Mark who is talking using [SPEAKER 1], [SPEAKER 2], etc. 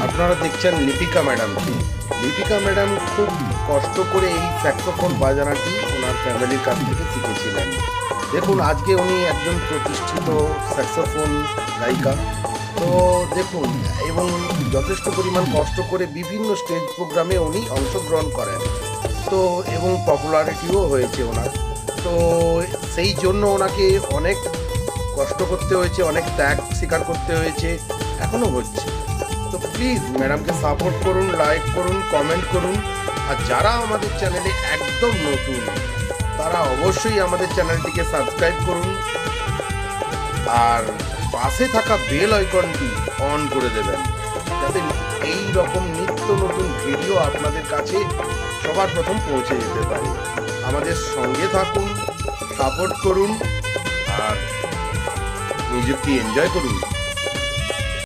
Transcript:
[SPEAKER 1] আপনারা দেখছেন লিপিকা ম্যাডামকে। লিপিকা ম্যাডাম খুব কষ্ট করে এই স্যাক্সোফোন বাজানাটি ওনার ফ্যামিলির কাছ থেকে শিখেছিলেন। দেখুন, আজকে উনি একজন প্রতিষ্ঠিত স্যাক্সোফোন গায়িকা। তো দেখুন, এবং যথেষ্ট পরিমাণ কষ্ট করে বিভিন্ন স্টেজ প্রোগ্রামে উনি অংশগ্রহণ করেন। তো এবং পপুলারিটিও হয়েছে ওনার। তো সেই জন্য ওনাকে অনেক কষ্ট করতে হয়েছে, অনেক ত্যাগ স্বীকার করতে হয়েছে, এখনও হচ্ছে। তো প্লিজ ম্যাডামকে সাপোর্ট করুন, লাইক করুন, কমেন্ট করুন। আর যারা আমাদের চ্যানেলে একদম নতুন, তারা অবশ্যই আমাদের চ্যানেলটিকে সাবস্ক্রাইব করুন আর পাশে থাকা বেল আইকনটি অন করে দেবেন, যাতে এই রকম নিত্য নতুন ভিডিও আপনাদের কাছে সবার প্রথম পৌঁছে যেতে পারে। আমাদের সঙ্গে থাকুন, সাপোর্ট করুন আর মিউজিকটি এনজয় করুন।